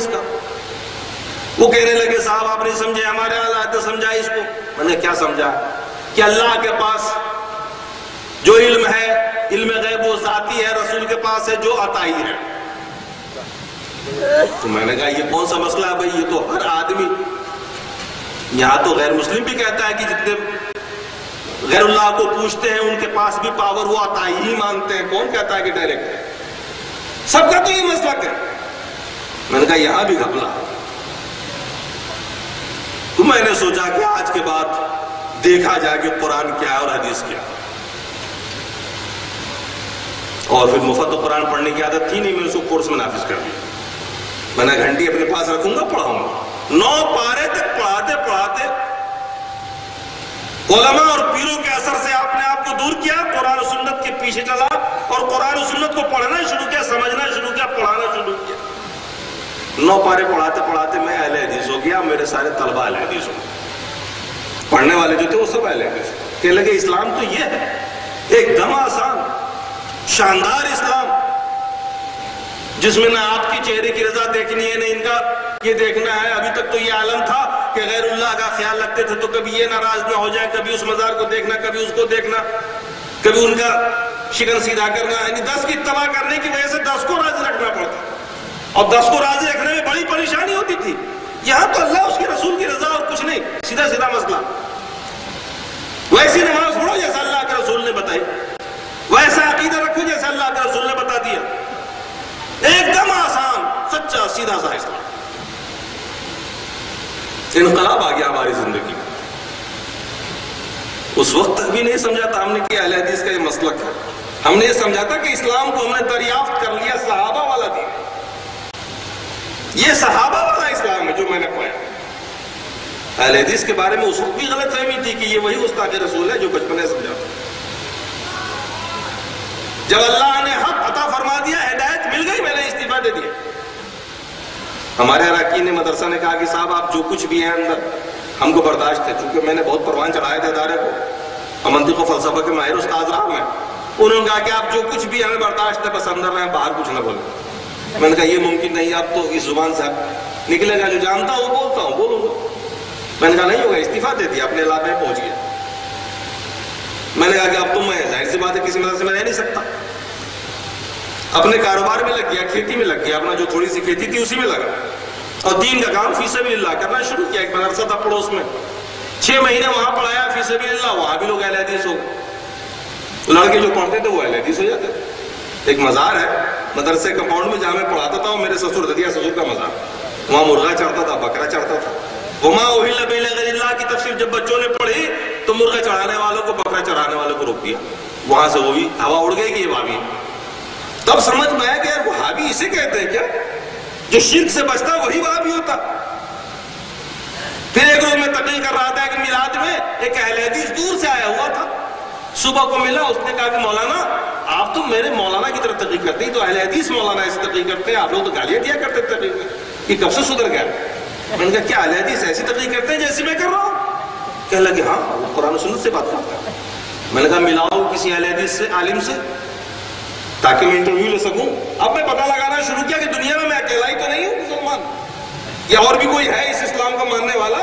اس کا. وہ کہنے لگے صاحب آپ نہیں سمجھے, ہمارے حالات سمجھا اس کو. میں نے کیا سمجھا؟ کہ اللہ کے پاس جو علم ہے, علم غیب وہ ذاتی ہے, رسول کے پاس ہے جو عطائی ہے. تو میں نے کہا یہ کون سا مسئلہ ہے بھائی, یہ تو ہر آدمی, یہاں تو غیر مسلم بھی کہتا ہے کہ جتنے غیر اللہ کو پوچھتے ہیں ان کے پاس بھی پاور وہ عطائی ہی مانگتے ہیں. کون کہتا ہے کہ ڈائریکٹ ہے؟ سب کا تو یہ مسلک ہے. میں نے کہا یہاں بھی گھپلا. تو میں نے سوچا کہ آج کے بعد دیکھا جائے کہ قرآن کیا ہے اور حدیث کیا ہے. اور پھر مفت قرآن پڑھنے کی عادت تھی نہیں, میں اس کو کورس میں نافذ کر دیا. میں نے گھنٹی اپنے پاس رکھوں گا, پڑھاؤں گا. 9 پارے تک پڑھاتے پڑھاتے علماء اور پیروں کے اثر سے آپ نے آپ کو دور کیا, قرآن و سنت کے پیچھے چلا اور قرآن و سنت کو پڑھنا شروع کیا, سمجھنا شروع کیا, پڑھانا شروع کیا. 9 پارے پڑھاتے پڑھاتے میں اہل حدیث ہو گیا, میرے سارے طلبہ اہل حدیث ہو گئے. پڑھنے والے جو تھے وہ سب اہل حدیث. کہنے لگے اسلام تو یہ ہے, ایک دم آسان شاندار اسلام, جس میں نہ آپ کی چہرے کی رضا دیکھنی ہے, نہ ان کا یہ دیکھنا ہے. ابھی تک تو یہ عالم تھا کہ غیر اللہ کا خیال رکھتے تھے تو کبھی یہ ناراض نہ ہو جائے, کبھی اس مزار کو دیکھنا, کبھی اس کو دیکھنا, کبھی ان کا شکن سیدھا کرنا. یعنی 10 کی اتباع کرنے کی وجہ سے 10 کو راضی رکھنا پڑتا, اور 10 کو راضی رکھنے میں بڑی پریشانی ہوتی تھی. یہاں تو اللہ اس کے رسول کی رضا اور کچھ نہیں, سیدھا سیدھا مسئلہ. ویسی نماز پڑھو جیسا اللہ کے رسول نے بتائی, ویسا عقیدہ رکھو جیسا اللہ کے رسول نے بتا دیا. ایک دم آسان, سچا, سیدھا سا اسلام. انقلاب آ گیا ہماری زندگی میں. اس وقت تک بھی نہیں سمجھا تھا ہم نے کہ اہل حدیث کا یہ مسلک ہے. ہم نے یہ سمجھا تھا کہ اسلام کو ہم نے دریافت کر لیا صحابہ والا دین. یہ صحابہ والا اسلام ہے جو میں نے پایا. اہل حدیث کے بارے میں اس وقت بھی غلط فہمی تھی کہ یہ وہی گستاخ رسول ہے جو بچپن میں سمجھا. جب اللہ نے حق عطا فرما دیا, ہدایت مل گئی, میں نے استعفا دے دیا. ہمارے اراکین مدرسہ نے کہا کہ صاحب آپ جو کچھ بھی ہیں اندر ہم کو برداشت ہے, چونکہ میں نے بہت پروان چڑھایا تھا ادارے کو, ہم منطق و فلسفہ کے ماہر استاد رہا میں. انہوں نے کہا کہ آپ جو کچھ بھی ہمیں برداشت ہے بس اندر رہیں, باہر کچھ نہ بولیں. میں نے کہا یہ ممکن نہیں, آپ تو اس زبان سے نکلے گا جو جانتا ہوں بولتا ہوں, بولوں گا. میں نے کہا نہیں ہوگا, استعفا دے دیا, اپنے علاقے میں پہنچ گیا. میں نے کہا کہ اب تو میں ظاہر سی بات ہے کسی مدرسے میں رہ نہیں سکتا. اپنے کاروبار میں لگ گیا, کھیتی میں لگ گیا, اپنا جو تھوڑی سی کھیتی تھی اسی میں لگا, اور دین کا کام فی سبیل اللہ کرنا شروع کیا. ایک مدرسہ تھا پڑوس میں, 6 مہینے وہاں پڑھایا فی سبیل اللہ. وہاں بھی لوگ اہل حدیث ہو گئے, لڑکے جو پڑھتے تھے وہ اہل حدیث ہو جاتے تھے. ایک مزار ہے مدرسے کمپاؤنڈ میں جہاں میں پڑھاتا تھا, وہ میرے سسر ددیا سسر کا مزار. وہاں مرغا چڑھتا تھا, بکرا چڑھتا تھا. وما اہل بغیر اللہ کی تفسیر جب بچوں نے پڑھی تو مرغا چڑھانے والوں کو, بکرا چڑھانے والوں کو روک دیا. وہاں سے وہ بھی ہوا اڑ گئی کہ یہ وہابی. تب سمجھ میں آیا کہ یار وہابی اسے کہتے ہیں کیا, جو شرک سے بچتا وہی وہابی ہوتا. پھر ایک روز میں تقریر کر رہا تھا کہ میلاد میں ایک اہل حدیث دور سے آیا ہوا تھا, صبح کو ملا. اس نے کہا کہ مولانا آپ تو میرے مولانا کی طرف تقریر کرتے ہیں, تو اہل حدیث مولانا ایسے تقریر کرتے ہیں, آپ لوگ تو گالیاں دیا کرتے ہیں تقریر میں, یہ کب سے سدھر گیا؟ میں نے کہا کیا اہل حدیث ایسی تقریر کرتے ہیں جیسی میں کر رہا ہوں؟ کہنے لگے ہاں وہ قرآن و سنت سے بات کرتا ہے. میں نے کہا ملاؤ کسی اہل حدیث سے, عالم سے, تاکہ میں انٹرویو لے سکوں. اب میں پتہ لگانا شروع کیا کہ دنیا میں اکیلا ہی تو نہیں ہوں مسلمان, یا اور بھی کوئی ہے اس اسلام کو ماننے والا.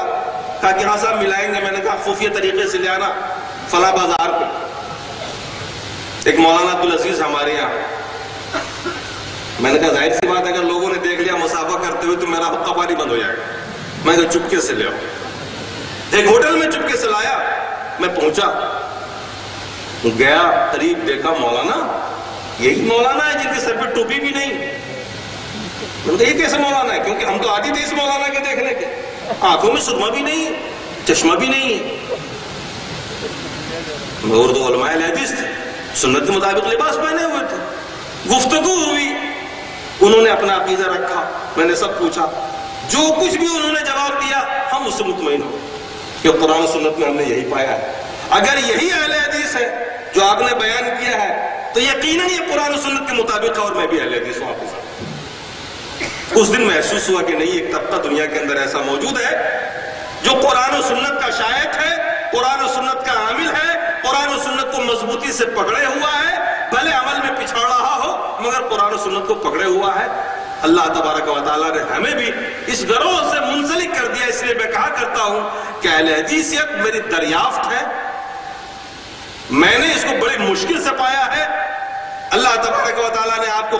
کہا کہ ہاں صاحب ملائیں گے. میں نے کہا خفیہ طریقے سے لے آنا فلاں بازار پہ. ایک مولانا عبدالعزیز ہمارے یہاں. میں نے کہا ظاہر سی بات ہے اگر لوگوں نے دیکھ لیا مسافہ کرتے ہوئے تو میرا حقہ پانی بند ہو جائے گا. میں نے کہا چپکے سے لے آؤ. ایک ہوٹل میں چپکے سے لایا. میں پہنچا, گیا, قریب دیکھا, مولانا یہی مولانا ہے جن کے سر پہ ٹوپی بھی نہیں. میں نے کہا یہ کیسے مولانا ہے, کیونکہ ہم تو عادی تھے اس مولانا کے دیکھنے کے. آنکھوں میں سرما بھی نہیں, چشمہ بھی نہیں. اردو علماء حدیث تھے, سنت کے مطابق لباس پہنے ہوئے تھے. گفتگو ہوئی, انہوں نے اپنا عقیدہ رکھا, میں نے سب پوچھا. جو کچھ بھی انہوں نے جواب دیا ہم اس سے مطمئن ہو کہ قرآن و سنت میں ہم نے یہی پایا ہے. اگر یہی اہل حدیث ہے جو آپ نے بیان کیا ہے تو یقیناً یہ قرآن و سنت کے مطابق ہے, اور میں بھی اہل حدیث ہوں آپ کے ساتھ. اس دن محسوس ہوا کہ نہیں, ایک طبقہ دنیا کے اندر ایسا موجود ہے جو قرآن و سنت کا شائق ہے, قرآن و سنت کا عامل ہے, قرآن و سنت کو مضبوطی سے پکڑے ہوا ہے, بھلے عمل میں پچھڑ رہا ہو مگر قرآن و سنت کو پکڑے ہوا ہے. اللہ تبارک و تعالیٰ نے ہمیں بھی اس گروہ سے منسلک کر دیا. اس لیے میں کہا کرتا ہوں کہ اہل حدیثیت میری دریافت ہے, میں نے اس کو بڑی مشکل سے پایا ہے. اللہ تبارک و تعالیٰ نے آپ کو